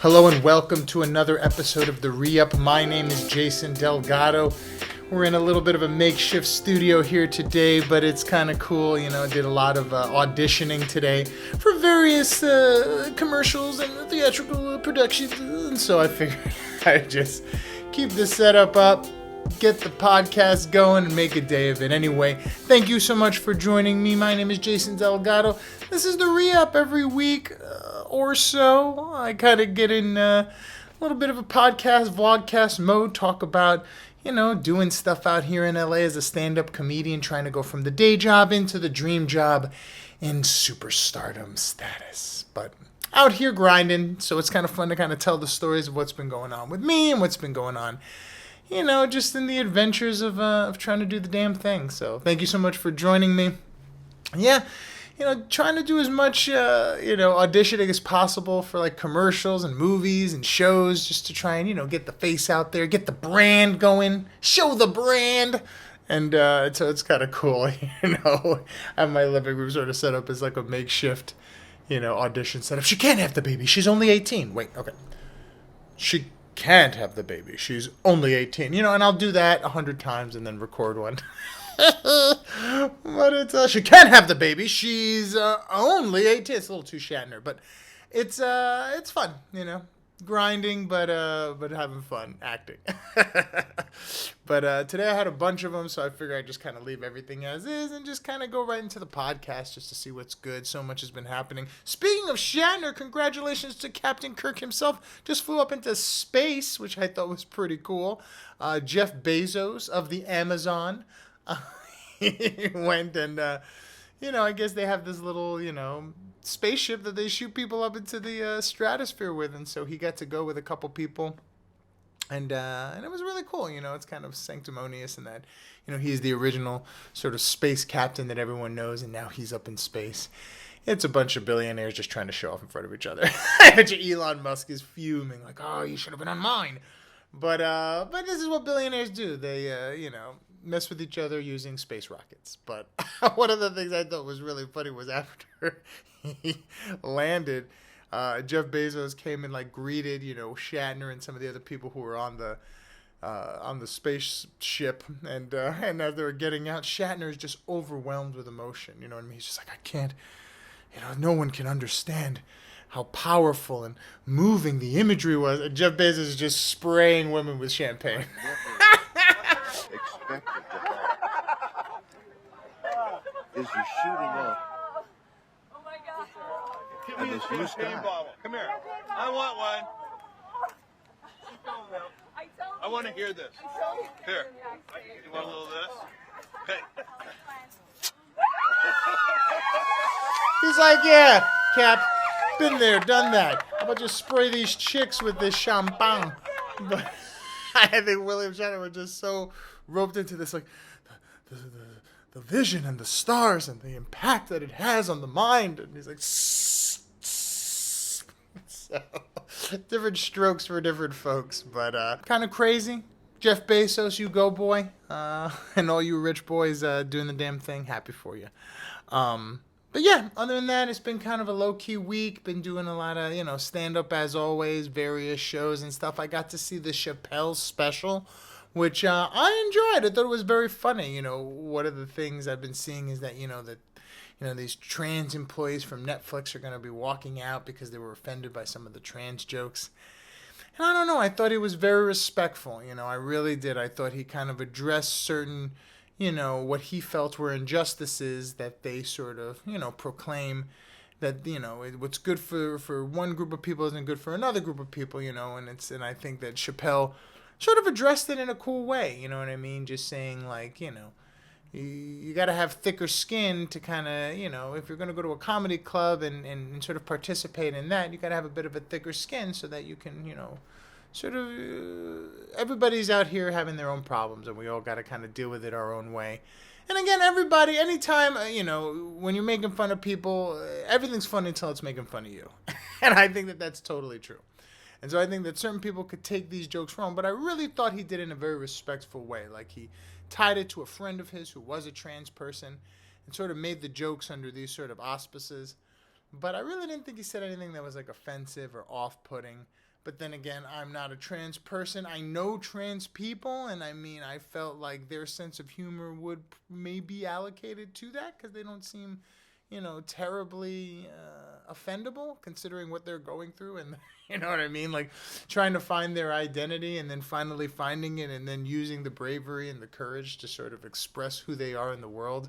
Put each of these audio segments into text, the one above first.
Hello and welcome to another episode of the ReUp. My name is Jason Delgado. We're in a little bit of a makeshift studio here today, but it's kind of cool. You know, I did a lot of auditioning today for various commercials and theatrical productions, and so I figured I'd just keep the setup up, get the podcast going, and make a day of it. Anyway, thank you so much for joining me. My name is Jason Delgado. This is the ReUp. Every week or so, I kind of get in a little bit of a podcast, vlogcast mode, talk about, you know, doing stuff out here in LA as a stand-up comedian, trying to go from the day job into the dream job in superstardom status. But out here grinding, so it's kind of fun to kind of tell the stories of what's been going on with me and what's been going on, you know, just in the adventures of trying to do the damn thing. So thank you so much for joining me. Yeah, you know, trying to do as much, auditioning as possible for like commercials and movies and shows, just to try and, you know, get the face out there, get the brand going, show the brand. And so it's kind of cool, you know. I have my living room sort of set up as like a makeshift, you know, audition setup. She can't have the baby. She's only 18. Wait, okay. She can't have the baby. She's only 18. You know, and I'll do that 100 times and then record one. But it's she can't have the baby. She's only 18. It's a little too Shatner, but it's fun, you know, grinding, but having fun acting. But today I had a bunch of them, so I figured I'd just kind of leave everything as is and just kind of go right into the podcast just to see what's good. So much has been happening. Speaking of Shatner, congratulations to Captain Kirk himself. Just flew up into space, which I thought was pretty cool. Jeff Bezos of the Amazon. He went and, I guess they have this little, spaceship that they shoot people up into the stratosphere with. And so he got to go with a couple people. And it was really cool. You know, it's kind of sanctimonious in that, you know, he's the original sort of space captain that everyone knows. And now he's up in space. It's a bunch of billionaires just trying to show off in front of each other. I bet you Elon Musk is fuming like, oh, you should have been on mine. But this is what billionaires do. They, mess with each other using space rockets. But one of the things I thought was really funny was after he landed, Jeff Bezos came and like greeted, Shatner and some of the other people who were on the spaceship. And as they were getting out, Shatner is just overwhelmed with emotion. You know what I mean? He's just like, I can't, no one can understand how powerful and moving the imagery was. And Jeff Bezos is just spraying women with champagne. Expected to happen is you're shooting up. Oh my God! Give me a champagne bottle. Come here. I want one. I want to hear this. Here. You want a little of this? Hey. He's like, yeah, Cap, been there, done that. How about just spray these chicks with this champagne? But I think William Shatner was just so roped into this, like, the vision and the stars and the impact that it has on the mind. And he's like, so, different strokes for different folks, but kind of crazy. Jeff Bezos, you go, boy. And all you rich boys doing the damn thing. Happy for you. But yeah, other than that, it's been kind of a low-key week. Been doing a lot of, stand-up as always, various shows and stuff. I got to see the Chappelle special, which I enjoyed. I thought it was very funny. One of the things I've been seeing is that, these trans employees from Netflix are going to be walking out because they were offended by some of the trans jokes. And I don't know. I thought he was very respectful. I really did. I thought he kind of addressed certain, what he felt were injustices that they sort of, proclaim that, what's good for one group of people isn't good for another group of people, and I think that Chappelle sort of addressed it in a cool way, you know what I mean? Just saying, like, you got to have thicker skin to kind of, if you're going to go to a comedy club and sort of participate in that, you got to have a bit of a thicker skin so that you can, sort of, everybody's out here having their own problems and we all got to kind of deal with it our own way. And again, everybody, anytime, when you're making fun of people, everything's funny until it's making fun of you. And I think that that's totally true. And so I think that certain people could take these jokes wrong, but I really thought he did it in a very respectful way. Like he tied it to a friend of his who was a trans person and sort of made the jokes under these sort of auspices. But I really didn't think he said anything that was like offensive or off-putting. But then again, I'm not a trans person. I know trans people, and I mean, I felt like their sense of humor would maybe be allocated to that because they don't seem, terribly offendable considering what they're going through. And you know what I mean? Like trying to find their identity and then finally finding it and then using the bravery and the courage to sort of express who they are in the world.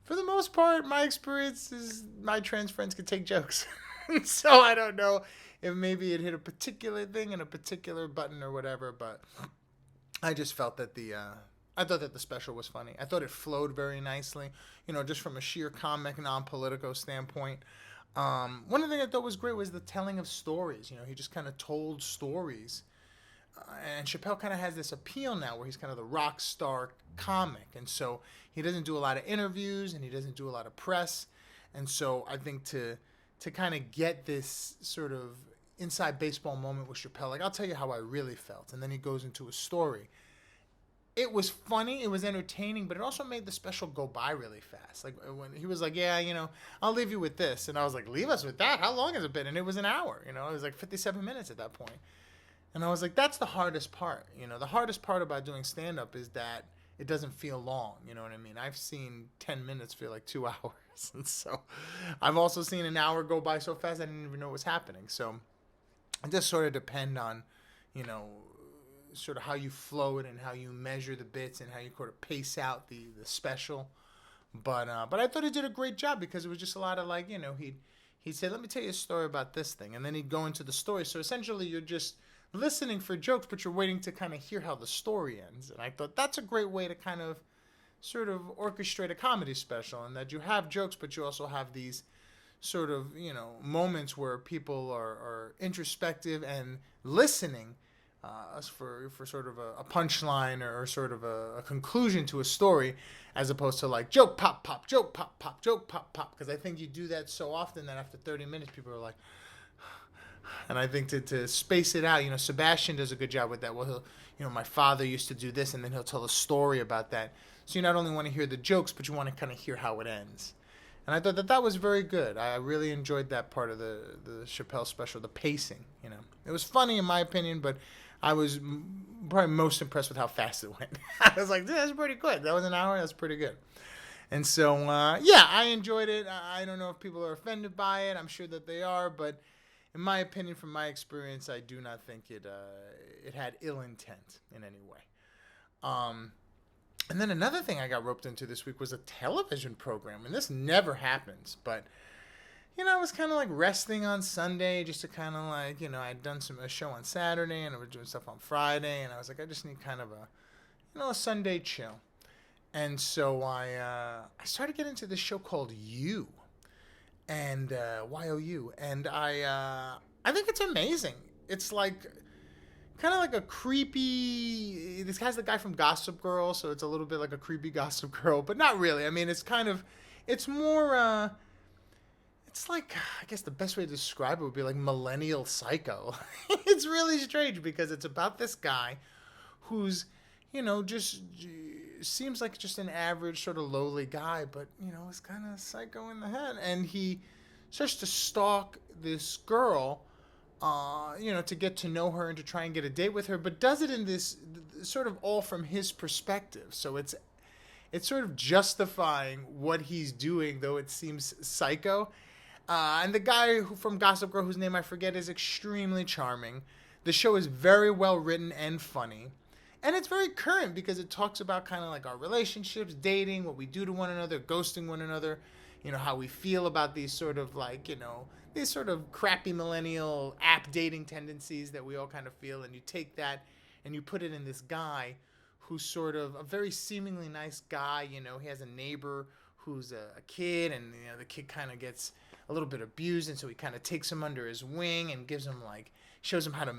For the most part, my experience is my trans friends could take jokes. So I don't know if maybe it hit a particular thing and a particular button or whatever, but I just felt that I thought that the special was funny. I thought it flowed very nicely, just from a sheer comic, non-politico standpoint. One of the things I thought was great was the telling of stories. He just kind of told stories. And Chappelle kind of has this appeal now where he's kind of the rock star comic. And so he doesn't do a lot of interviews and he doesn't do a lot of press. And so I think to kind of get this sort of inside baseball moment with Chappelle, like, I'll tell you how I really felt. And then he goes into a story. It was funny, it was entertaining, but it also made the special go by really fast. Like when he was like, yeah, I'll leave you with this. And I was like, leave us with that? How long has it been? And it was an hour, it was like 57 minutes at that point. And I was like, that's the hardest part. The hardest part about doing stand-up is that it doesn't feel long. You know what I mean? I've seen 10 minutes feel like 2 hours. And so I've also seen an hour go by so fast I didn't even know what was happening. So it just sort of depend on, sort of how you flow it and how you measure the bits and how you sort of pace out the special. But I thought he did a great job because it was just a lot of like, he'd say, let me tell you a story about this thing. And then he'd go into the story. So essentially you're just listening for jokes, but you're waiting to kind of hear how the story ends. And I thought that's a great way to kind of sort of orchestrate a comedy special, and that you have jokes, but you also have these sort of, moments where people are introspective and listening for sort of a punchline or sort of a conclusion to a story, as opposed to like joke, pop, pop, joke, pop, pop, joke, pop, pop. Because I think you do that so often that after 30 minutes, people are like, and I think to space it out, Sebastian does a good job with that. Well, he'll, my father used to do this, and then he'll tell a story about that. So you not only want to hear the jokes, but you want to kind of hear how it ends. And I thought that was very good. I really enjoyed that part of the Chappelle special, the pacing. It was funny in my opinion, but I was probably most impressed with how fast it went. I was like, that's pretty good. That was an hour. That's pretty good. And so, I enjoyed it. I don't know if people are offended by it. I'm sure that they are, but in my opinion, from my experience, I do not think it had ill intent in any way. And then another thing I got roped into this week was a television program, and this never happens, but I was kind of like resting on Sunday just to kind of like, I'd done a show on Saturday and I was doing stuff on Friday, and I was like, I just need kind of a Sunday chill. And so I started getting into this show called You, and YOU, and I think it's amazing. It's like kind of like a creepy. This guy's the guy from Gossip Girl, so it's a little bit like a creepy Gossip Girl, but not really. I mean, it's more. It's like, I guess the best way to describe it would be like millennial Psycho. It's really strange because it's about this guy who's, just seems like just an average sort of lowly guy, but, is kind of psycho in the head. And he starts to stalk this girl, to get to know her and to try and get a date with her, but does it in this sort of all from his perspective. So it's sort of justifying what he's doing, though it seems psycho. And the guy from Gossip Girl, whose name I forget, is extremely charming. The show is very well written and funny. And it's very current because it talks about kind of like our relationships, dating, what we do to one another, ghosting one another, how we feel about these sort of like, these sort of crappy millennial app dating tendencies that we all kind of feel. And you take that and you put it in this guy who's sort of a very seemingly nice guy. He has a neighbor who's a kid, and the kid kind of gets a little bit abused, and so he kind of takes him under his wing and gives him shows him how to,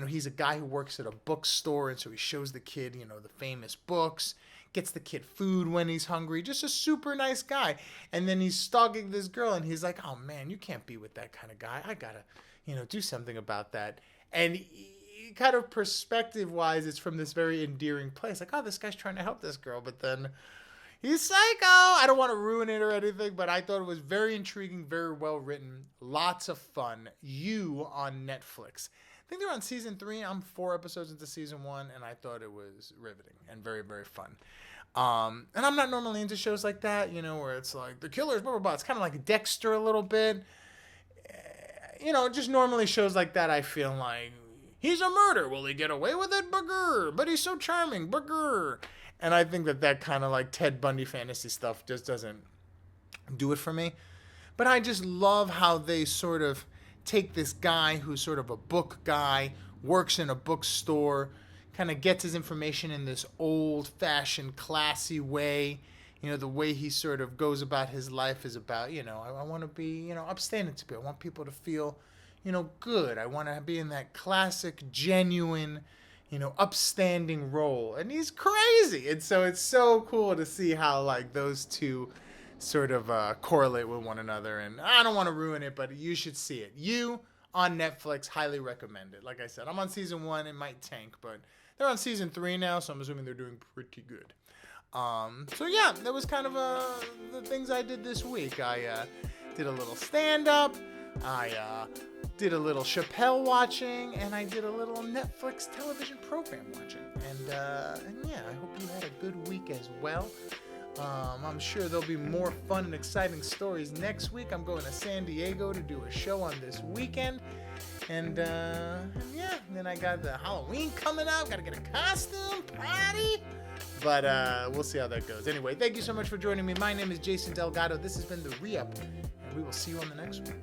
he's a guy who works at a bookstore, and so he shows the kid, the famous books, gets the kid food when he's hungry, just a super nice guy. And then he's stalking this girl, and he's like, oh man, you can't be with that kind of guy. I gotta, do something about that. And kind of perspective-wise, it's from this very endearing place, like, oh, this guy's trying to help this girl, but then he's psycho. I don't want to ruin it or anything, but I thought it was very intriguing, very well written, lots of fun. You on Netflix. think they're on season 3. I'm 4 episodes into season 1, and I thought it was riveting and very, very fun. And I'm not normally into shows like that, you know, where it's like the killers, blah, blah, blah. It's kind of like Dexter a little bit. You know, just normally shows like that, I feel like, he's a murderer. Will he get away with it? Burger. But he's so charming. Burger. And I think that kind of like Ted Bundy fantasy stuff just doesn't do it for me. But I just love how they sort of take this guy who's sort of a book guy, works in a bookstore, kind of gets his information in this old-fashioned, classy way. You know, the way he sort of goes about his life is about, you know, I want to be, you know, upstanding to people. I want people to feel, you know, good. I want to be in that classic, genuine, you know, upstanding role. And he's crazy. And so it's so cool to see how, like, those two sort of correlate with one another. And I don't want to ruin it, but you should see it. You, on Netflix, highly recommend it. Like I said, I'm on season 1. It might tank, but they're on season 3 now, so I'm assuming they're doing pretty good. So yeah, that was kind of the things I did this week. I did a little stand-up, I did a little Chappelle watching, and I did a little Netflix television program watching. And yeah, I hope you had a good week as well. I'm sure there'll be more fun and exciting stories next week. I'm going to San Diego to do a show on this weekend. And yeah, then I got the Halloween coming up. Got to get a costume party. But we'll see how that goes. Anyway, thank you so much for joining me. My name is Jason Delgado. This has been the ReUp, and we will see you on the next one.